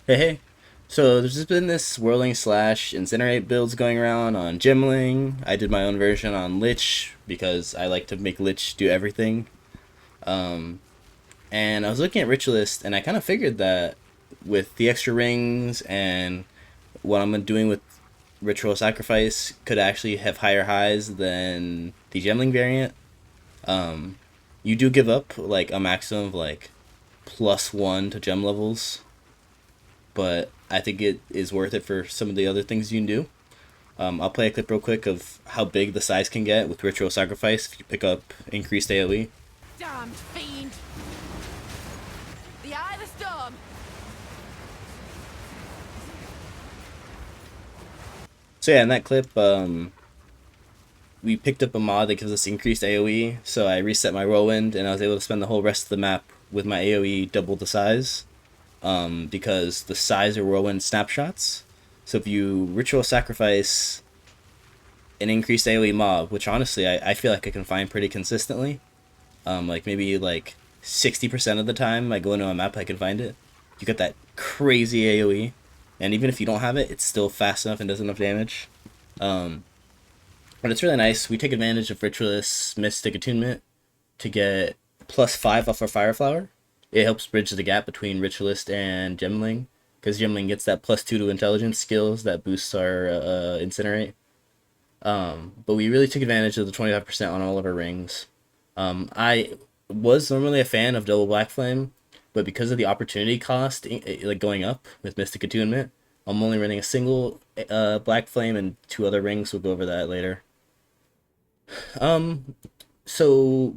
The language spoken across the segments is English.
Hey, hey. So there's just been this whirling slash incinerate builds going around on Gemling. I did my own version on Lich because I like to make Lich do everything. And I was looking at Ritualist and I kind of figured that with the extra rings and what I'm doing with Ritual Sacrifice could actually have higher highs than the Gemling variant. You do give up like a maximum of like +1 to gem levels, but I think it is worth it for some of the other things you can do. I'll play a clip real quick of how big the size can get with Ritual Sacrifice if you pick up increased AoE. Damned fiend! The eye of the storm! So yeah, in that clip, we picked up a mod that gives us increased AoE. So I reset my whirlwind and I was able to spend the whole rest of the map with my AoE double the size. Because the size of whirlwind snapshots. So if you Ritual Sacrifice an increased AoE mob, which honestly I feel like I can find pretty consistently, like maybe like 60% of the time I go into a map I can find it. You get that crazy AoE, and even if you don't have it, it's still fast enough and does enough damage. Um, but it's really nice. We take advantage of Ritualist's Mystic Attunement to get +5 off our Fire Flower. It helps bridge the gap between Ritualist and Gemling, because Gemling gets that +2 to Intelligence skills that boosts our Incinerate. But we really took advantage of the 25% on all of our rings. I was normally a fan of double black flame, but because of the opportunity cost, like going up with Mystic Attunement, I'm only running a single black flame and two other rings. We'll go over that later. Um, so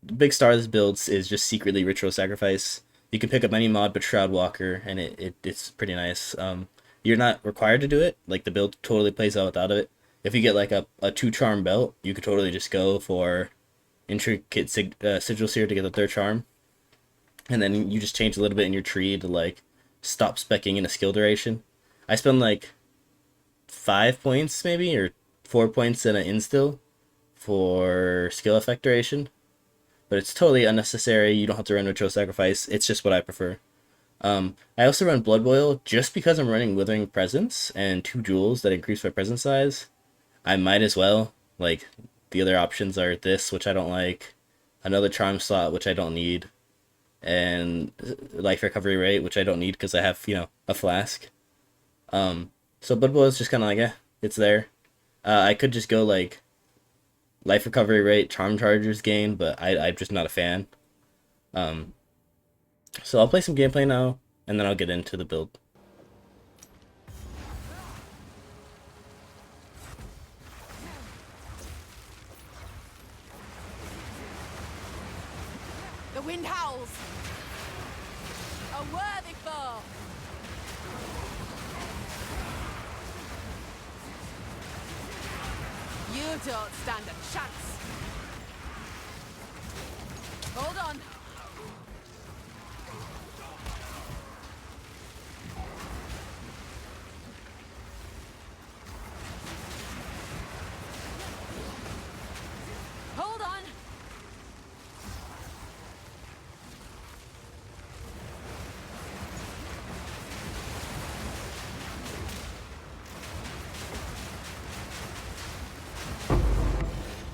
the big star of this build is just secretly Ritual Sacrifice. You can pick up any mod but Shroud Walker, and it's pretty nice. You're not required to do it. Like the build totally plays out without it. If you get like a 2 charm belt, you could totally just go for intricate sigil seer to get the third charm, and then you just change a little bit in your tree to like stop specking in a skill duration. I spend like 5 points maybe or 4 points in an instill for skill effect duration, but it's totally unnecessary. You don't have to run Ritual Sacrifice. It's just what I prefer. I also run Blood Boil just because I'm running Withering Presence and 2 jewels that increase my presence size. I might as well. Like, the other options are this, which I don't like, another charm slot, which I don't need, and life recovery rate, which I don't need because I have, a flask. So Blood Boil is just kind of like, it's there. I could just go like life recovery rate, charm charges gain, but I'm just not a fan. Um, so I'll play some gameplay now, and then I'll get into the build. The wind howls! A worthy foe! You don't stand a chance! Hold on! Hold on!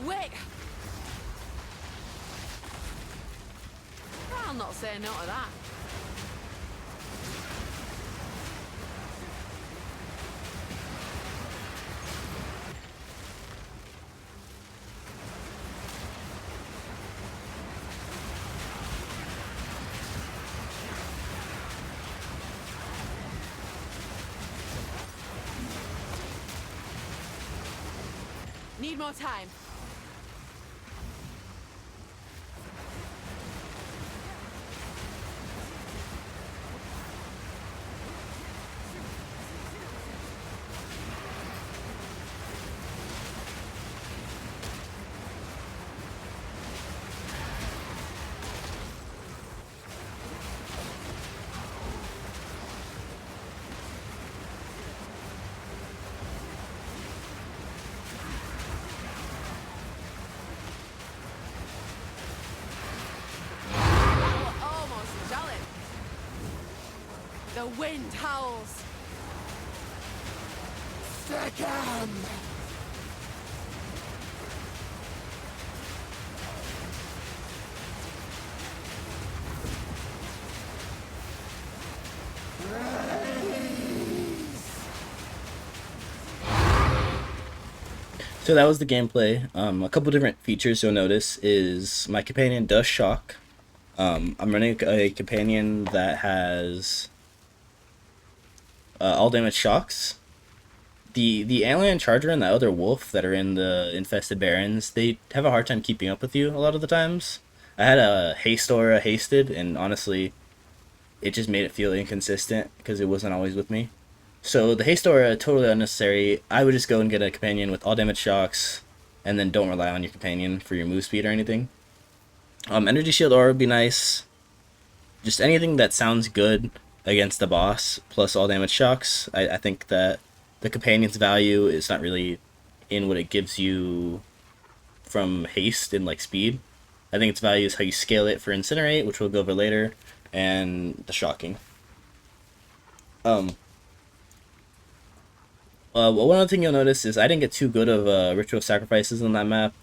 Wait! I'll not say no to that. Need more time. The wind howls. Second! So that was the gameplay. A couple different features you'll notice is my companion does shock. I'm running a companion that has all damage shocks. The alien charger and the other wolf that are in the infested barrens, they have a hard time keeping up with you a lot of the times. I had a haste aura hasted, and honestly, it just made it feel inconsistent because it wasn't always with me. So the haste aura totally unnecessary. I would just go and get a companion with all damage shocks, and then don't rely on your companion for your move speed or anything. Energy shield aura would be nice. Just anything that sounds good against the boss plus all damage shocks. I think that the companion's value is not really in what it gives you from haste and like speed. I think its value is how you scale it for incinerate, which we'll go over later, and the shocking. One other thing you'll notice is I didn't get too good of ritual sacrifices on that map,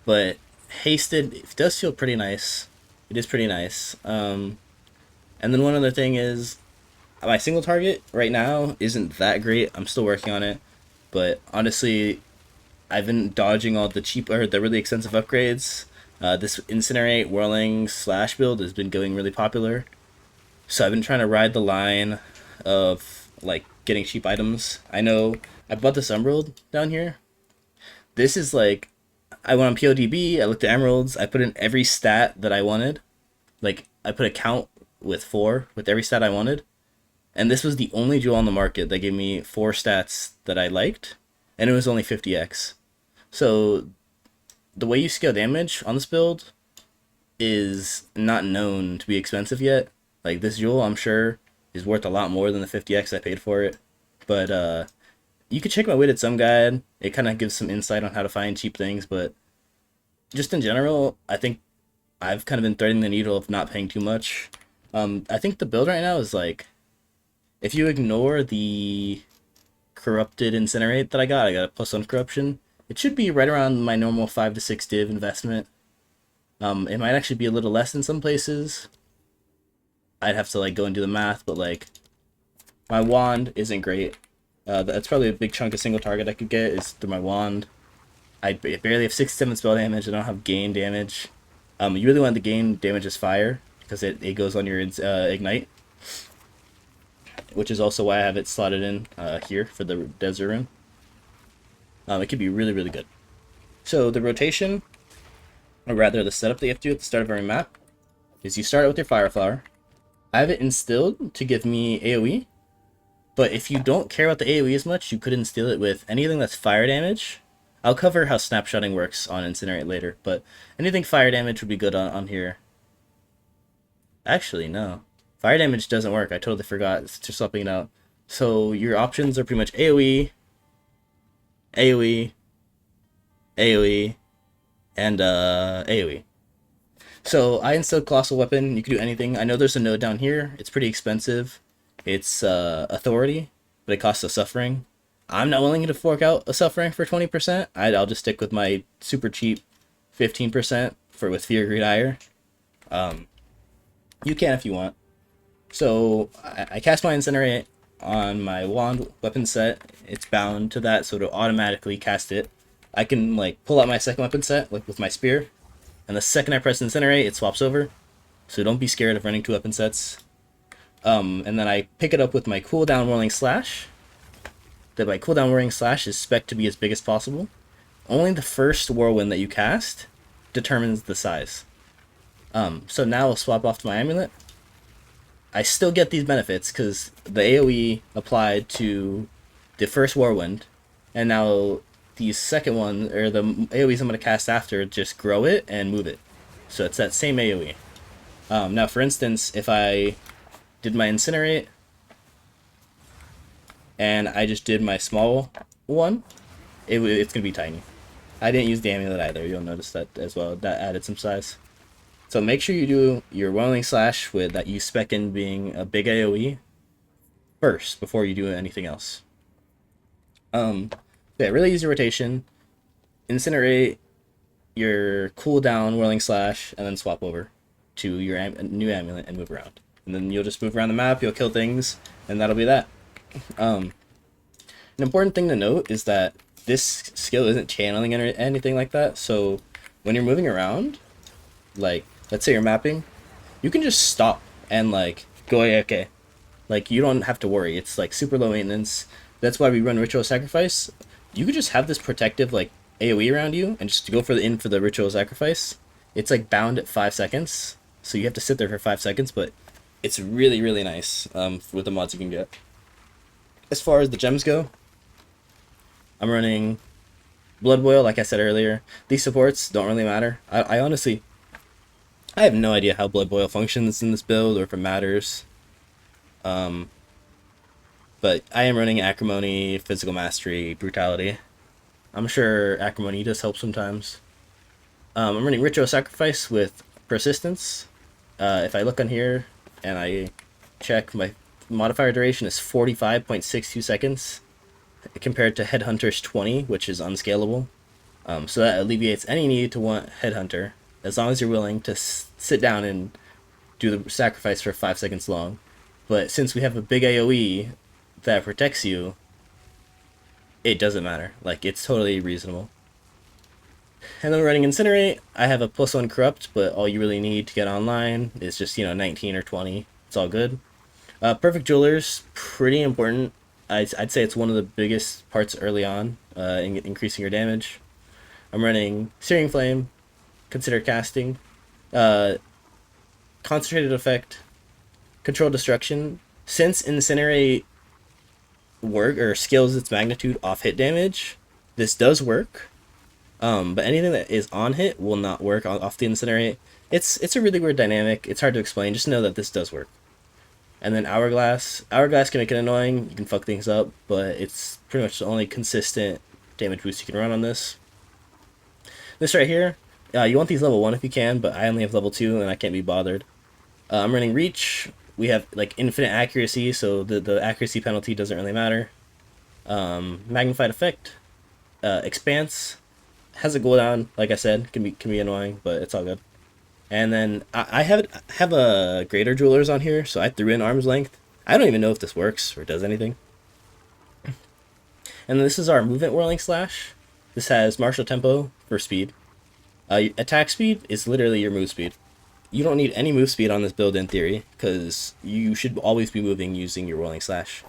but hasted it does feel pretty nice. It is pretty nice. And then one other thing is my single target right now isn't that great. I'm still working on it, but honestly, I've been dodging all the cheap or the really expensive upgrades. This incinerate whirling slash build has been going really popular, so I've been trying to ride the line of like getting cheap items. I know I bought this emerald down here. This is like, I went on PODB, I looked at emeralds, I put in every stat that I wanted. Like, I put a count with 4 with every stat I wanted. And this was the only jewel on the market that gave me 4 stats that I liked, and it was only 50x. So the way you scale damage on this build is not known to be expensive yet. Like, this jewel, I'm sure, is worth a lot more than the 50x I paid for it. But you could check my weighted sum guide. It kind of gives some insight on how to find cheap things, but just in general, I think I've kind of been threading the needle of not paying too much. I think the build right now is like, if you ignore the corrupted incinerate that I got a +1 corruption, it should be right around my normal 5 to 6 div investment. It might actually be a little less in some places. I'd have to like go and do the math, but like my wand isn't great. That's probably a big chunk of single target I could get is through my wand. I barely have 67 spell damage. I don't have gain damage. You really want to gain damage as fire because it goes on your ignite, which is also why I have it slotted in here for the desert rune. It could be really, really good. So the rotation, or rather the setup that you have to do at the start of every map, is you start out with your fire flower. I have it instilled to give me AoE, but if you don't care about the AoE as much, you could instill it with anything that's fire damage. I'll cover how snapshotting works on Incinerate later, but anything fire damage would be good on here. Actually, no. Fire damage doesn't work. I totally forgot. It's just swapping it out. So your options are pretty much AoE, AoE, AoE, and AoE. So I instilled Colossal Weapon. You can do anything. I know there's a node down here. It's pretty expensive. It's Authority, but it costs a Suffering. I'm not willing to fork out a Suffering for 20%. I'll just stick with my super cheap 15% with Fear, Greed, Ire. You can if you want. So I cast my Incinerate on my wand weapon set. It's bound to that, so it'll automatically cast it. I can like pull out my second weapon set, like with my spear, and the second I press Incinerate, it swaps over. So don't be scared of running 2 weapon sets. And then I pick it up with my cooldown Whirling Slash. That my cooldown Whirling Slash is spec to be as big as possible. Only the first whirlwind that you cast determines the size. So now I'll swap off to my amulet. I still get these benefits because the AoE applied to the first whirlwind, and now the second one, or the AoEs I'm going to cast after, just grow it and move it. So it's that same AoE. Now, for instance, if I did my Incinerate, and I just did my small one, it's going to be tiny. I didn't use the amulet either, you'll notice that as well. That added some size. So make sure you do your whirling slash with that you spec in being a big AoE first before you do anything else. Yeah, really easy rotation. Incinerate your cooldown whirling slash, and then swap over to your new amulet and move around. And then you'll just move around the map, you'll kill things, and that'll be that. An important thing to note is that this skill isn't channeling or anything like that, so when you're moving around, like, let's say you're mapping, you can just stop and, like, go AFK. Like, you don't have to worry. It's, like, super low maintenance. That's why we run Ritual Sacrifice. You could just have this protective, like, AoE around you and just go for the Ritual Sacrifice. It's, like, bound at 5 seconds, so you have to sit there for 5 seconds, but it's really, really nice with the mods you can get. As far as the gems go, I'm running Blood Boil, like I said earlier. These supports don't really matter. I honestly, I have no idea how Blood Boil functions in this build or if it matters. But I am running Acrimony, Physical Mastery, Brutality. I'm sure Acrimony does help sometimes. I'm running Ritual Sacrifice with Persistence. If I look on here and I check, my modifier duration is 45.62 seconds compared to Headhunter's 20, which is unscalable. So that alleviates any need to want Headhunter, as long as you're willing to sit down and do the sacrifice for 5 seconds long. But since we have a big AoE that protects you, it doesn't matter. Like, it's totally reasonable. And then we're running Incinerate. I have a +1 Corrupt, but all you really need to get online is just, 19 or 20. It's all good. Perfect Jewelers, pretty important. I'd say it's one of the biggest parts early on in increasing your damage. I'm running Searing Flame, Consider Casting, Concentrated Effect, Control Destruction. Since Incinerate scales its magnitude off hit damage, this does work. But anything that is on hit will not work off the Incinerate. It's a really weird dynamic. It's hard to explain. Just know that this does work. And then Hourglass. Hourglass can make it annoying. You can fuck things up, but it's pretty much the only consistent damage boost you can run on this. This right here, you want these level 1 if you can, but I only have level 2 and I can't be bothered. I'm running Reach. We have like infinite accuracy, so the accuracy penalty doesn't really matter. Magnified Effect. Expanse. Has a cooldown, like I said, can be annoying, but it's all good. And then I have a Greater Jewelers on here, so I threw in Arm's Length. I don't even know if this works or does anything. And then this is our Movement Whirling Slash. This has Martial Tempo for speed. Attack speed is literally your move speed. You don't need any move speed on this build in theory, because you should always be moving using your Whirling Slash.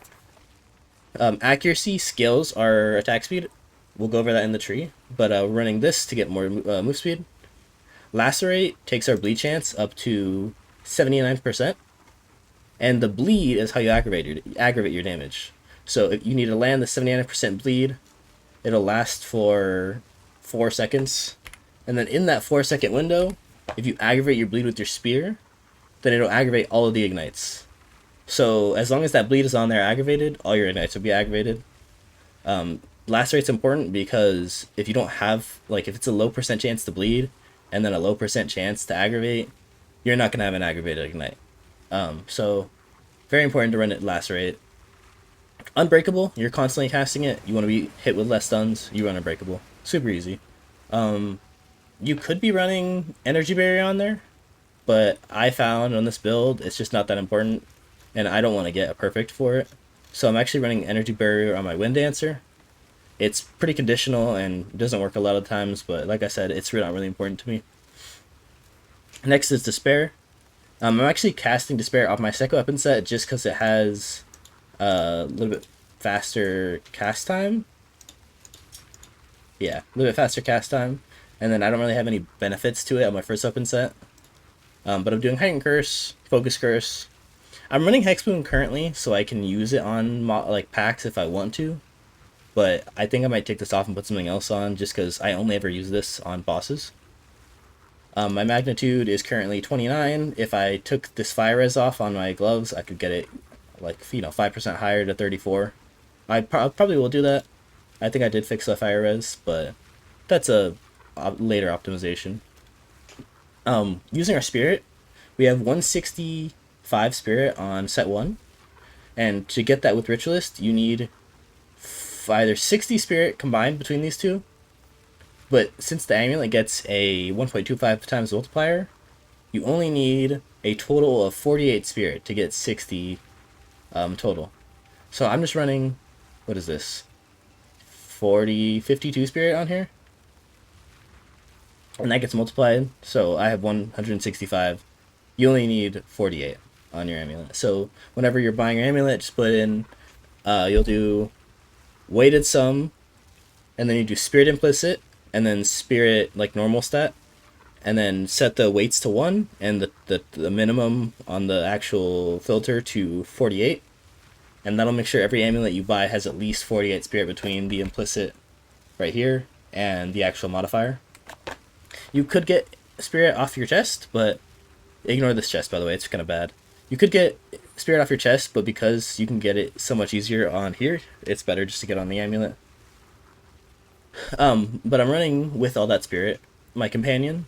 Accuracy scales our attack speed. We'll go over that in the tree, but we're running this to get more move speed. Lacerate takes our bleed chance up to 79%, and the bleed is how you aggravate your damage. So if you need to land the 79% bleed, it'll last for 4 seconds, and then in that 4-second window, if you aggravate your bleed with your spear, then it'll aggravate all of the ignites. So as long as that bleed is on there aggravated, all your ignites will be aggravated. Lacerate's important because if you don't have, like, if it's a low % chance to bleed and then a low % chance to aggravate, you're not gonna have an aggravated ignite. So very important to run it Lacerate. Unbreakable, you're constantly casting it. You want to be hit with less stuns, you run Unbreakable. Super easy. You could be running Energy Barrier on there, but I found on this build it's just not that important, and I don't want to get a perfect for it. So I'm actually running Energy Barrier on my Wind Dancer. It's pretty conditional and doesn't work a lot of times, but like I said, it's not really important to me. Next is Despair. I'm actually casting Despair off my second weapon set just because it has a little bit faster cast time. Yeah, a little bit faster cast time. And then I don't really have any benefits to it on my first weapon set. But I'm doing Heightened Curse, Focus Curse. I'm running Hexboom currently, so I can use it on packs if I want to. But I think I might take this off and put something else on, just because I only ever use this on bosses. My magnitude is currently 29. If I took this fire res off on my gloves, I could get it 5% higher to 34. I probably will do that. I think I did fix the fire res, but that's a later optimization. Using our spirit, we have 165 spirit on set 1, and to get that with Ritualist, you need either 60 spirit combined between these two, but since the amulet gets a 1.25 times multiplier, you only need a total of 48 spirit to get 60 total. So I'm just running, what is this, 52 spirit on here, and that gets multiplied, so I have 165. You only need 48 on your amulet. So whenever you're buying your amulet, just put in, you'll do weighted sum, and then you do spirit implicit, and then spirit like normal stat, and then set the weights to 1 and the minimum on the actual filter to 48, and that'll make sure every amulet you buy has at least 48 spirit between the implicit right here and the actual modifier. You could get spirit off your chest, but ignore this chest, by the way, it's kind of bad. You could get spirit off your chest, but because you can get it so much easier on here, it's better just to get on the amulet. But I'm running with all that spirit. My companion,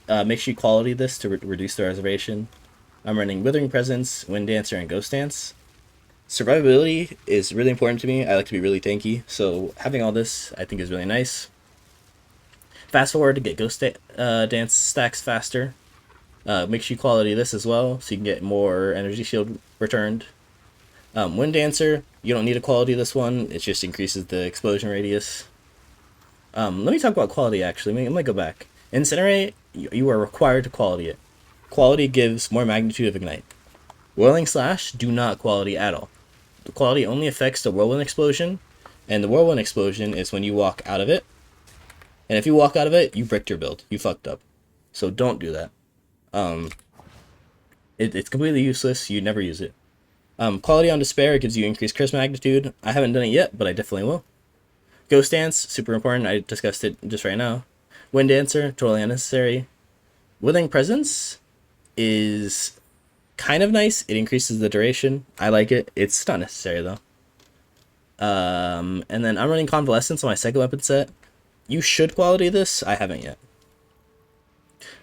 make sure you quality this to reduce the reservation. I'm running Withering Presence, Wind Dancer, and Ghost Dance. Survivability is really important to me. I like to be really tanky, so having all this I think is really nice. Fast forward to get Ghost Dance stacks faster. Make sure you quality this as well, so you can get more energy shield returned. Wind Dancer, you don't need to quality this one, it just increases the explosion radius. Let me talk about quality actually, let me go back. Incinerate, you are required to quality it. Quality gives more magnitude of ignite. Whirling Slash, do not quality at all. The quality only affects the whirlwind explosion, and the whirlwind explosion is when you walk out of it. And if you walk out of it, you bricked your build. You fucked up. So don't do that. It's completely useless. You never use it. Quality on Despair gives you increased curse magnitude. I haven't done it yet, but I definitely will. Ghost Dance, super important. I discussed it just right now. Wind Dancer, totally unnecessary. Withering Presence is kind of nice. It increases the duration. I like it. It's not necessary though. And then I'm running Convalescence on my second weapon set. You should quality this. I haven't yet.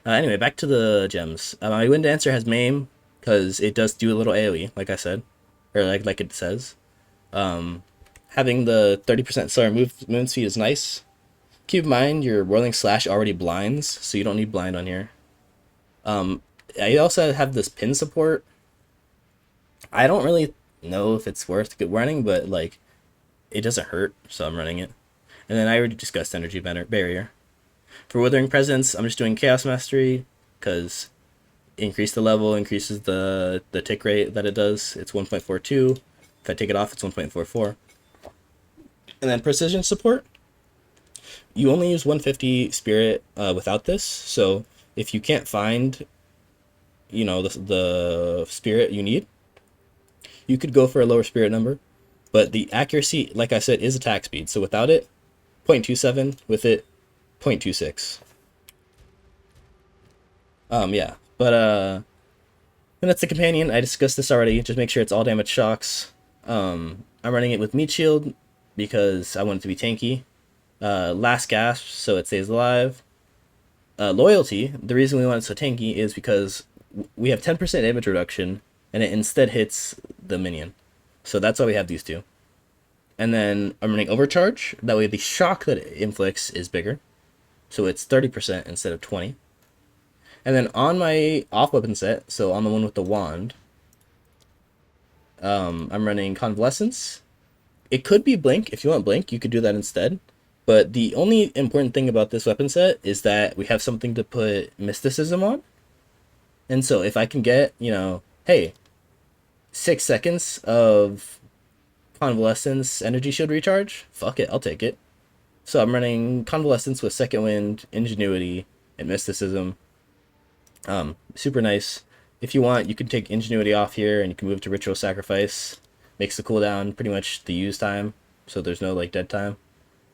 Anyway, back to the gems. My Wind Dancer has Maim, because it does do a little AoE, like I said. Or like it says. Having the 30% slower movement speed is nice. Keep in mind, your Whirling Slash already blinds, so you don't need blind on here. I also have this pin support. I don't really know if it's worth running, but like, it doesn't hurt, so I'm running it. And then I already discussed Energy Barrier. For Withering Presence, I'm just doing Chaos Mastery, because increase the level, increases the tick rate that it does. It's 1.42. If I take it off, it's 1.44. And then Precision Support, you only use 150 Spirit without this, so if you can't find, you know, the Spirit you need, you could go for a lower Spirit number, but the accuracy, like I said, is attack speed, so without it, 0.27, with it, 0.26. Yeah, but and that's the companion. I discussed this already. Just make sure it's all damage shocks. I'm running it with Meat Shield because I want it to be tanky. Last Gasp, so it stays alive. Loyalty, the reason we want it so tanky is because we have 10% damage reduction, and it instead hits the minion. So that's why we have these two. And then I'm running Overcharge, that way the shock that it inflicts is bigger. So it's 30% instead of 20. And then on my off weapon set, so on the one with the wand, I'm running Convalescence. It could be Blink. If you want Blink, you could do that instead. But the only important thing about this weapon set is that we have something to put Mysticism on. And so if I can get, you know, hey, 6 seconds of Convalescence energy shield recharge, fuck it, I'll take it. So I'm running Convalescence with Second Wind, Ingenuity, and Mysticism. Super nice. If you want, you can take Ingenuity off here and you can move to Ritual Sacrifice. Makes the cooldown pretty much the use time, so there's no like dead time.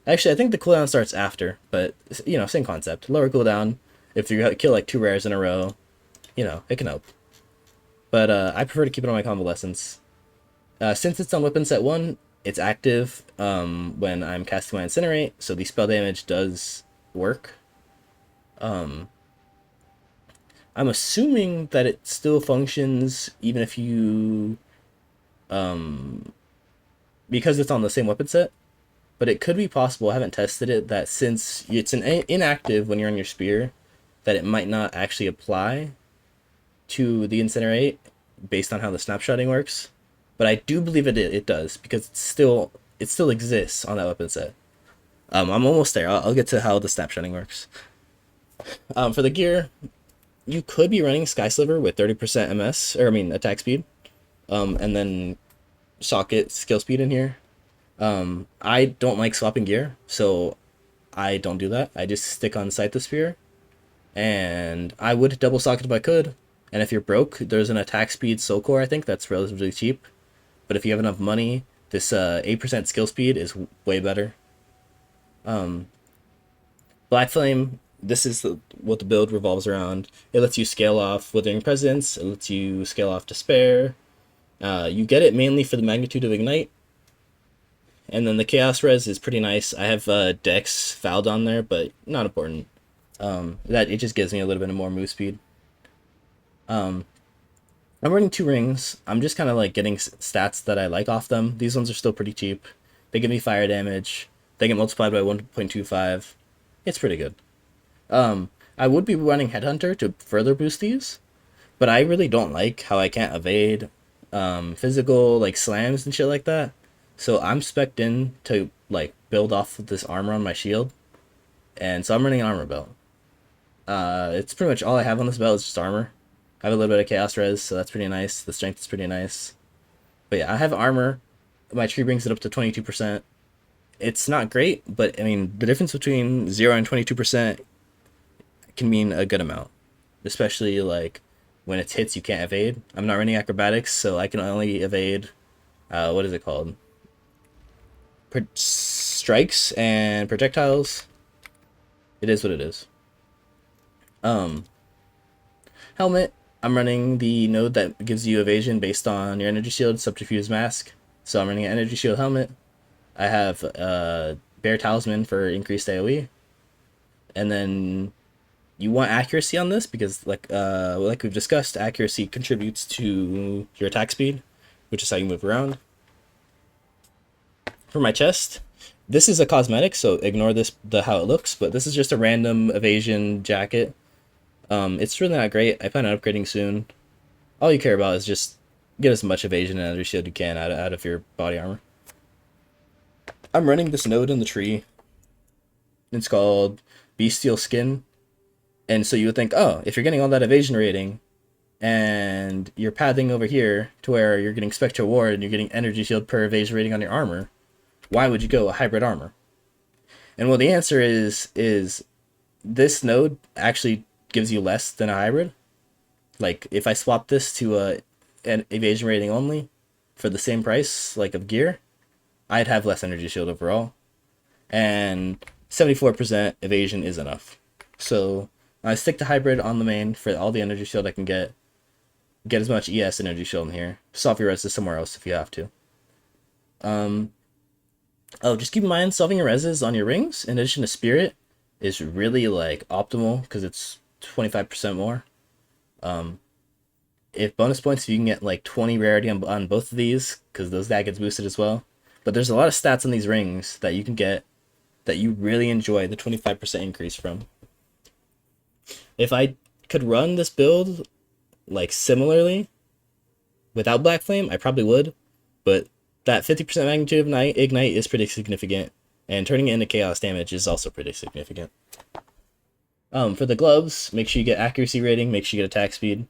Actually, I think the cooldown starts after, but you know, same concept. Lower cooldown. If you kill like 2 rares in a row, you know, it can help. But I prefer to keep it on my Convalescence. Since it's on weapon set 1, it's active when I'm casting my Incinerate, so the spell damage does work. I'm assuming that it still functions even if you, um, because it's on the same weapon set. But it could be possible, I haven't tested it, that since it's inactive when you're on your spear, that it might not actually apply to the incinerate based on how the snapshotting works. But I do believe it does, because it still exists on that weapon set. I'm almost there. I'll get to how the snapshotting works. For the gear, you could be running Sky Sliver with 30% MS, or I mean attack speed, and then socket skill speed in here. I don't like swapping gear, so I don't do that. I just stick on Scythosphere, and I would double socket if I could. And if you're broke, there's an attack speed soul core, I think, that's relatively cheap. But if you have enough money, this 8% skill speed is way better. Black Flame, this is what the build revolves around. It lets you scale off Withering Presence, it lets you scale off Despair. You get it mainly for the magnitude of Ignite. And then the Chaos Res is pretty nice. I have Dex fouled on there, but not important. That it just gives me a little bit of more move speed. I'm running 2 rings. I'm just kind of like getting stats that I like off them. These ones are still pretty cheap. They give me fire damage. They get multiplied by 1.25. It's pretty good. I would be running Headhunter to further boost these, but I really don't like how I can't evade physical like slams and shit like that. So I'm spec'd in to like build off of this armor on my shield, and so I'm running an armor belt. It's pretty much all I have on this belt is just armor. I have a little bit of chaos res, so that's pretty nice. The strength is pretty nice. But yeah, I have armor. My tree brings it up to 22%. It's not great, but I mean the difference between 0 and 22% can mean a good amount, especially like when it's hits you can't evade. I'm not running acrobatics, so I can only evade. What is it called? Strikes and projectiles. It is what it is. Helmet. I'm running the node that gives you evasion based on your energy shield, subterfuge mask. So I'm running an energy shield helmet. I have bear talisman for increased AOE, and then you want accuracy on this because like we've discussed, accuracy contributes to your attack speed, which is how you move around. For my chest, this is a cosmetic, so ignore how it looks, but this is just a random evasion jacket. It's really not great. I plan on upgrading soon. All you care about is just get as much evasion and energy shield you can out of your body armor. I'm running this node in the tree. It's called Bestial Skin. And so you would think, oh, if you're getting all that evasion rating, and you're pathing over here to where you're getting Spectral Ward and you're getting energy shield per evasion rating on your armor, why would you go a hybrid armor? And well, the answer is this node actually gives you less than a hybrid. Like if I swap this to an evasion rating only for the same price like of gear, I'd have less energy shield overall, and 74% evasion is enough. So I stick to hybrid on the main for all the energy shield I can get as much ES energy shield in here. Solve your reses somewhere else if you have to. Oh, just keep in mind, solving your reses on your rings, in addition to spirit, is really like optimal because it's 25% more. If bonus points, you can get like 20 rarity on both of these because that gets boosted as well. But there's a lot of stats on these rings that you can get that you really enjoy the 25% increase from. If I could run this build like similarly without Black Flame, I probably would, but that 50% magnitude of Ignite is pretty significant, and turning it into chaos damage is also pretty significant. For the gloves, make sure you get accuracy rating, make sure you get attack speed.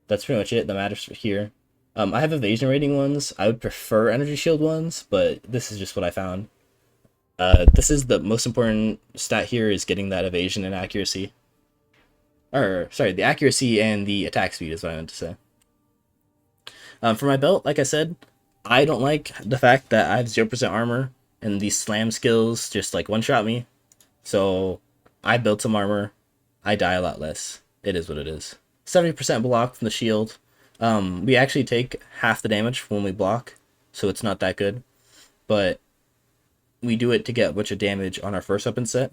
That's pretty much it that matters here. I have evasion rating ones. I would prefer energy shield ones, but this is just what I found. This is the most important stat here, is getting that evasion and accuracy. Or, sorry, the accuracy and the attack speed is what I meant to say. For my belt, like I said, I don't like the fact that I have 0% armor, and these slam skills just like one-shot me. So, I built some armor. I die a lot less. It is what it is. 70% block from the shield. We actually take half the damage when we block, so it's not that good. But we do it to get a bunch of damage on our first weapon set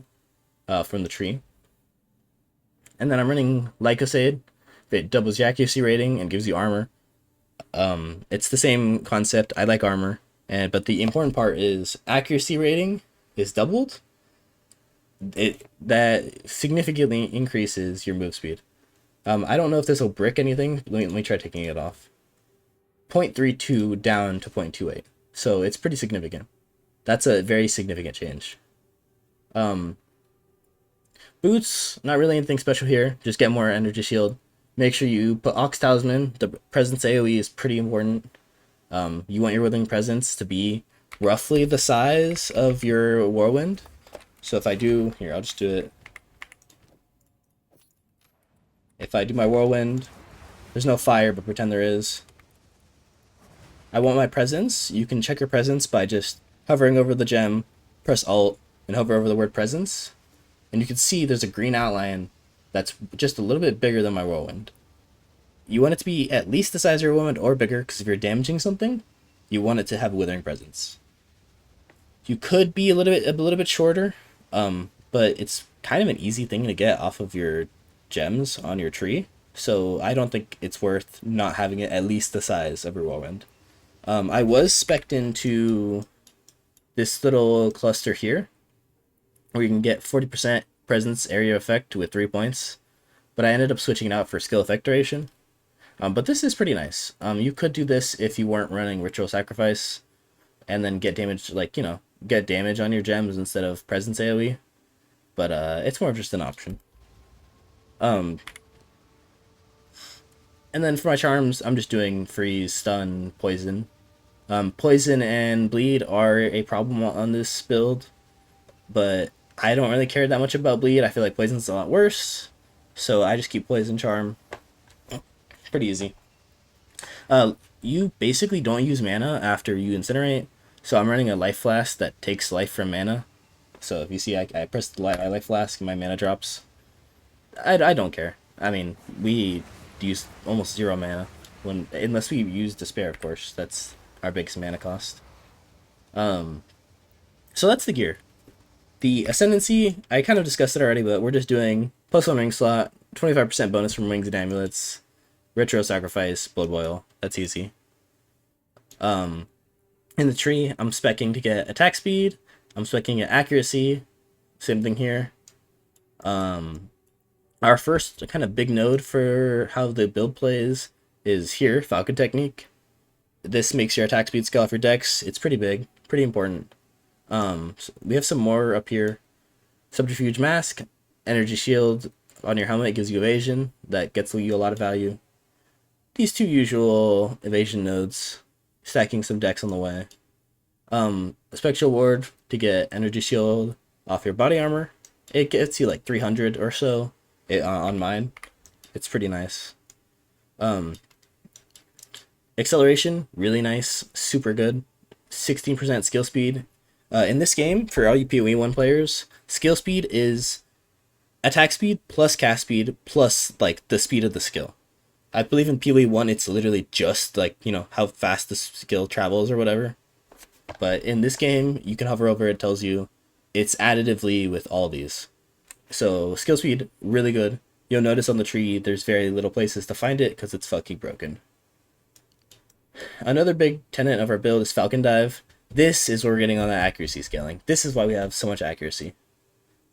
from the tree. And then I'm running Lycosade. It doubles your accuracy rating and gives you armor. It's the same concept. I like armor, but the important part is accuracy rating is doubled. That significantly increases your move speed. I don't know if this will brick anything. Let me try taking it off. 0.32 down to 0.28. So it's pretty significant. That's a very significant change. Boots, not really anything special here. Just get more energy shield. Make sure you put Ox Talisman. The presence AoE is pretty important. You want your Withering Presence to be roughly the size of your Whirlwind. So if I do, here, I'll just do it. If I do my Whirlwind, there's no fire, but pretend there is. I want my presence. You can check your presence by just hovering over the gem, press Alt, and hover over the word presence. And you can see there's a green outline that's just a little bit bigger than my Whirlwind. You want it to be at least the size of your Whirlwind or bigger, because if you're damaging something, you want it to have a Withering Presence. You could be a little bit shorter, but it's kind of an easy thing to get off of your gems on your tree. So I don't think it's worth not having it at least the size of your Whirlwind. I was spec'd into this little cluster here, where you can get 40% presence area effect with 3 points, but I ended up switching it out for skill effect duration. But this is pretty nice. You could do this if you weren't running Ritual Sacrifice, and then get damage, like, get damage on your gems instead of presence AoE. But it's more of just an option. And then for my charms, I'm just doing freeze, stun, poison. Poison and bleed are a problem on this build, but I don't really care that much about bleed. I feel like poison's a lot worse, so I just keep poison charm. Pretty easy. You basically don't use mana after you incinerate, so I'm running a life flask that takes life from mana. So if you see, I press the life flask and my mana drops. I don't care. I mean, we use almost 0 mana unless we use despair, of course. That's our biggest mana cost. So that's the gear. The Ascendancy, I kind of discussed it already, but we're just doing +1 ring slot, 25% bonus from wings and amulets, Ritual Sacrifice, Blood Boil. That's easy. In the tree, I'm speccing to get attack speed. I'm speccing at accuracy. Same thing here. Our first kind of big node for how the build plays is here, Falcon Technique. This makes your attack speed scale off your dex. It's pretty big, pretty important. So we have some more up here. Subterfuge Mask, Energy Shield on your helmet gives you evasion. That gets you a lot of value. These two usual evasion nodes, stacking some decks on the way. A Spectral Ward to get Energy Shield off your body armor. It gets you like 300 or so on mine. It's pretty nice. Acceleration, really nice, super good. 16% skill speed. In this game, for all you PoE 1 players, skill speed is attack speed plus cast speed plus like the speed of the skill. I believe in PoE 1 it's literally just like, how fast the skill travels or whatever. But in this game, you can hover over it, tells you it's additively with all these. So skill speed, really good. You'll notice on the tree there's very little places to find it because it's fucking broken. Another big tenet of our build is Falcon Dive. This is where we're getting on that accuracy scaling. This is why we have so much accuracy.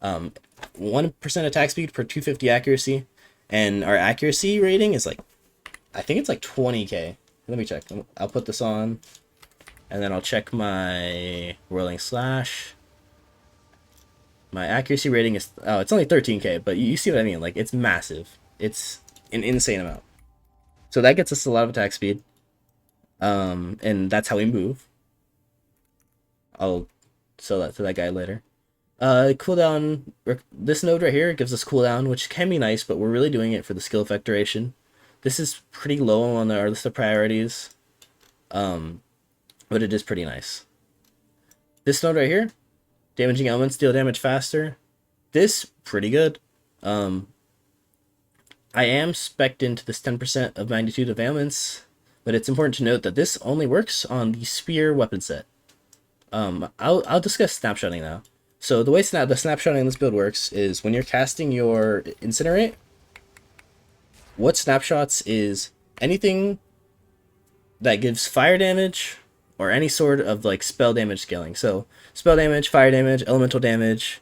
1% attack speed per 250 accuracy, and our accuracy rating is like, I think it's like 20k. Let me check. I'll put this on, and then I'll check my Whirling Slash. My accuracy rating is, it's only 13k, but you see what I mean. Like, it's massive. It's an insane amount. So that gets us a lot of attack speed. And that's how we move. I'll sell that to that guy later. Cooldown, this node right here gives us cooldown, which can be nice, but we're really doing it for the skill effect duration. This is pretty low on our list of priorities, but it is pretty nice. This node right here, damaging elements deal damage faster. This, pretty good. I am spec'd into this 10% of magnitude of ailments, but it's important to note that this only works on the spear weapon set. I'll discuss snapshotting now. So the way the snapshotting in this build works is when you're casting your Incinerate, what snapshots is anything that gives fire damage or any sort of like spell damage scaling. So spell damage, fire damage, elemental damage.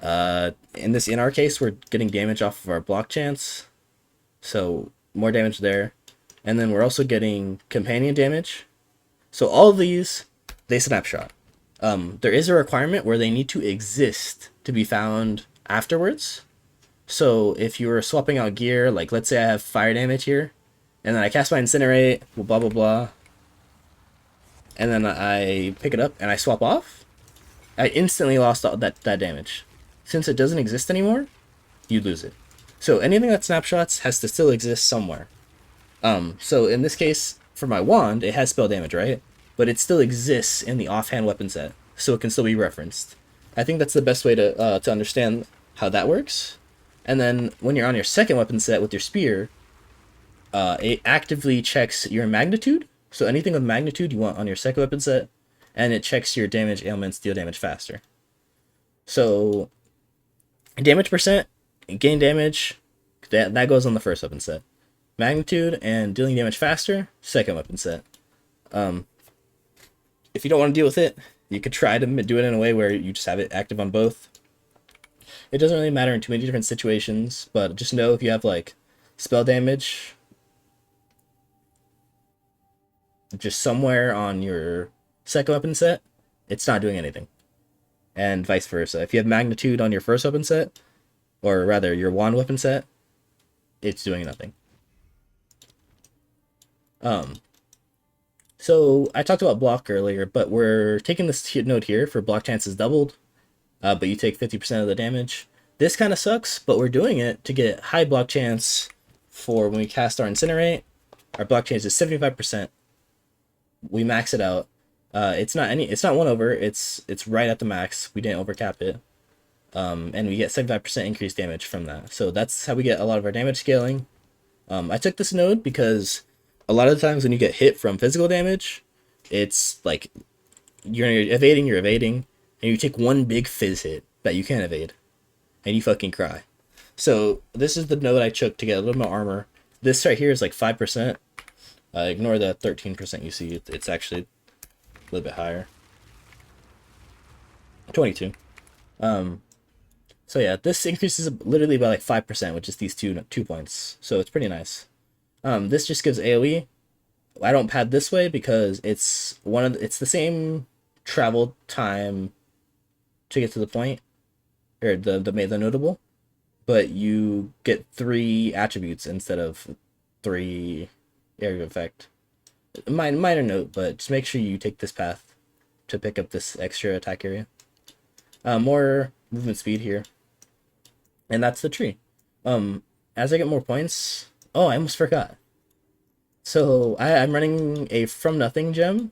In our case, we're getting damage off of our block chance, so more damage there. And then we're also getting companion damage. So all of these, they snapshot. There is a requirement where they need to exist to be found afterwards. So if you were swapping out gear, like let's say I have fire damage here, and then I cast my incinerate, blah blah blah, and then I pick it up and I swap off, I instantly lost all that damage. Since it doesn't exist anymore, you lose it. So anything that snapshots has to still exist somewhere. So in this case, for my wand, it has spell damage, right? But it still exists in the offhand weapon set, so it can still be referenced. I think that's the best way to understand how that works. And then when you're on your second weapon set with your spear, it actively checks your magnitude. So anything with magnitude you want on your second weapon set, and it checks your damage, ailments, deal damage faster. So damage percent, gain damage, that goes on the first weapon set. Magnitude and dealing damage faster, second weapon set. If you don't want to deal with it, you could try to do it in a way where you just have it active on both. It doesn't really matter in too many different situations, but just know if you have like spell damage just somewhere on your second weapon set, it's not doing anything. And vice versa. If you have magnitude on your first weapon set, or rather your wand weapon set, it's doing nothing. So I talked about block earlier, but we're taking this node here for block chances doubled, but you take 50% of the damage. This kind of sucks, but we're doing it to get high block chance for when we cast our Incinerate. Our block chance is 75%. We max it out. It's not 1 over, it's right at the max. We didn't overcap it. And we get 75% increased damage from that. So that's how we get a lot of our damage scaling. I took this node because a lot of the times when you get hit from physical damage, it's like you're evading, and you take one big fizz hit that you can't evade, and you fucking cry. So this is the node I took to get a little more armor. This right here is like 5%. Ignore the 13% you see. It's actually a little bit higher. 22. So yeah, this increases literally by like 5%, which is these two points. So it's pretty nice. This just gives AOE. I don't pad this way because it's the same travel time to get to the point, or the notable, but you get 3 attributes instead of 3 area of effect. Minor note, but just make sure you take this path to pick up this extra attack area. More movement speed here, and that's the tree. As I get more points, oh, I almost forgot. So I'm running a From Nothing gem.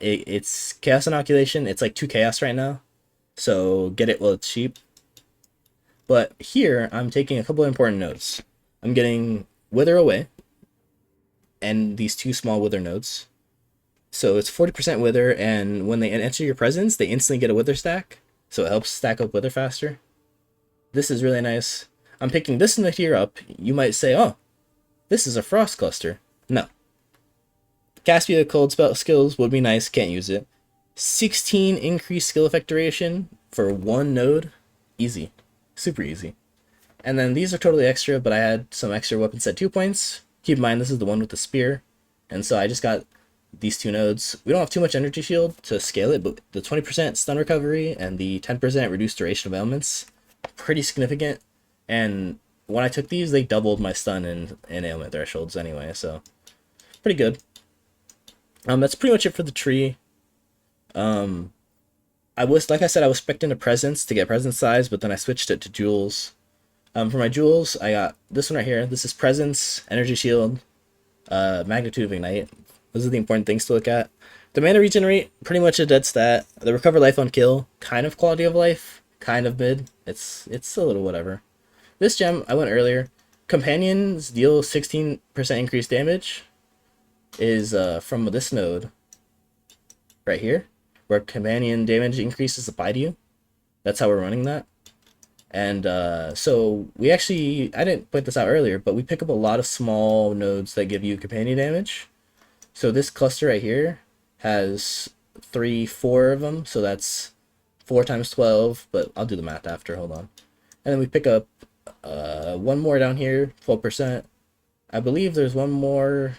It's Chaos Inoculation. It's like 2 Chaos right now, so get it while it's cheap. But here, I'm taking a couple of important notes. I'm getting Wither Away, and these 2 small Wither nodes. So it's 40% Wither, and when they enter your presence, they instantly get a Wither stack, so it helps stack up Wither faster. This is really nice. I'm picking this node here up. You might say, oh, this is a Frost Cluster. No. Caspia Cold Spell skills would be nice, can't use it. 16 increased skill effect duration for 1 node. Easy. Super easy. And then these are totally extra, but I had some extra weapon set 2 points. Keep in mind, this is the one with the spear. And so I just got these 2 nodes. We don't have too much energy shield to scale it, but the 20% stun recovery and the 10% reduced duration of ailments, pretty significant. And when I took these, they doubled my stun and ailment thresholds anyway, so pretty good. That's pretty much it for the tree. I was, like I said, I was expecting a presence to get presence size, but then I switched it to jewels. For my jewels, I got this one right here. This is presence, energy shield, magnitude of ignite. Those are the important things to look at. The mana regenerate, pretty much a dead stat. The recover life on kill, kind of quality of life, kind of mid. It's a little whatever. This gem, I went earlier. Companions deal 16% increased damage. Is from this node right here, where companion damage increases apply to you. That's how we're running that. And so we actually, I didn't point this out earlier, but we pick up a lot of small nodes that give you companion damage. So this cluster right here has 4 of them, so that's 4 times 12, but I'll do the math after, hold on. And then we pick up one more down here, 12%. I believe there's one more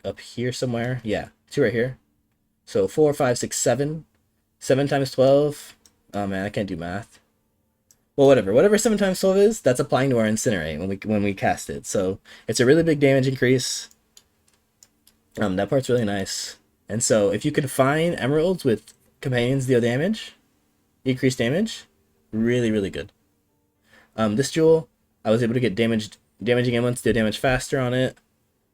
up here somewhere. Yeah, 2 right here. So 4, 5, 6, 7. 7 times 12. Oh man, I can't do math. Well, whatever. Whatever 7 times 12 is, that's applying to our incinerate when we cast it. So it's a really big damage increase. That part's really nice. And so if you could find emeralds with companions deal damage, increased damage, really, really good. This jewel, I was able to get damaging elements deal damage faster on it,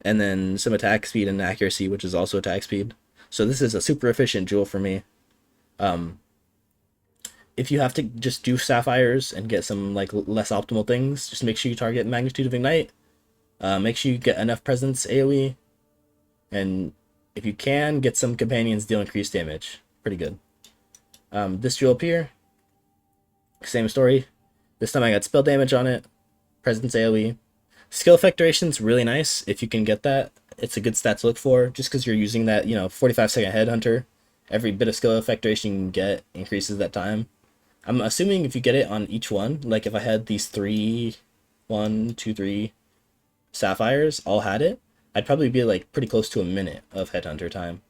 and then some attack speed and accuracy, which is also attack speed. So this is a super efficient jewel for me. If you have to just do sapphires and get some like less optimal things, just make sure you target magnitude of ignite. Make sure you get enough presence AOE, and if you can, get some companions deal increased damage. Pretty good. This jewel up here, same story. This time I got spell damage on it, presence AOE. Skill effect duration's really nice if you can get that. It's a good stat to look for, just because you're using that, 45-second headhunter. Every bit of skill effect duration you can get increases that time. I'm assuming if you get it on each one, like if I had these 3 sapphires all had it, I'd probably be like pretty close to a minute of headhunter time.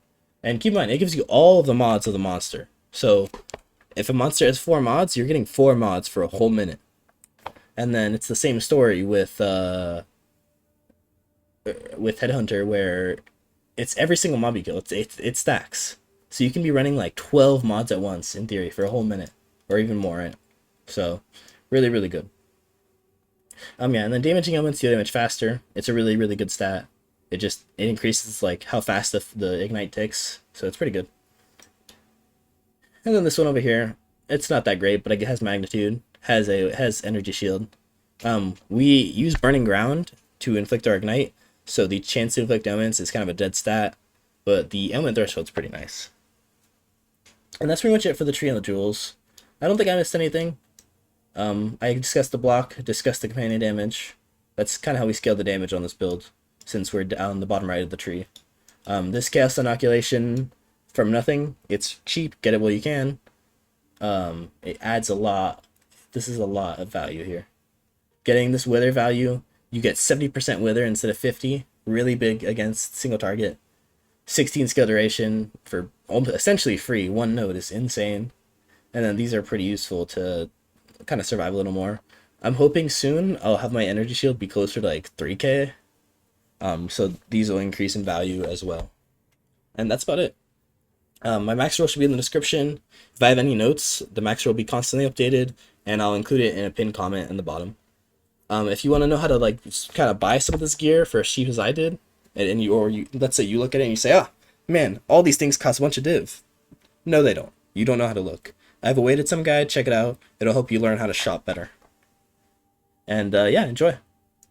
And keep in mind, it gives you all of the mods of the monster. So if a monster has 4 mods, you're getting 4 mods for a whole minute. And then it's the same story with headhunter, where it's every single mob you kill. It stacks. So you can be running like 12 mods at once in theory for a whole minute, or even more, right? So really, really good. Yeah, and then damaging elements deal damage faster. It's a really, really good stat. It increases like how fast the ignite ticks, so it's pretty good. And then this one over here, it's not that great, but it has magnitude, has energy shield. We use burning ground to inflict our ignite, so the chance to inflict elements is kind of a dead stat, but the element threshold's pretty nice. And that's pretty much it for the tree and the jewels. I don't think I missed anything. I discussed the block, discussed the companion damage. That's kind of how we scale the damage on this build, since we're down the bottom right of the tree. This chaos inoculation from nothing, it's cheap, get it while you can. It adds a lot. This is a lot of value here. Getting this wither value, you get 70% wither instead of 50, really big against single target. 16 skill duration for essentially free, 1 node is insane. And then these are pretty useful to kind of survive a little more. I'm hoping soon I'll have my energy shield be closer to like 3k. So these will increase in value as well. And that's about it. My max roll should be in the description. If I have any notes, the max roll will be constantly updated, and I'll include it in a pinned comment in the bottom. If you want to know how to like kind of buy some of this gear for as cheap as I did, and let's say you look at it and you say, oh man, all these things cost a bunch of div. No, they don't. You don't know how to look. I have a weighted sum guide, check it out. It'll help you learn how to shop better. And yeah, enjoy.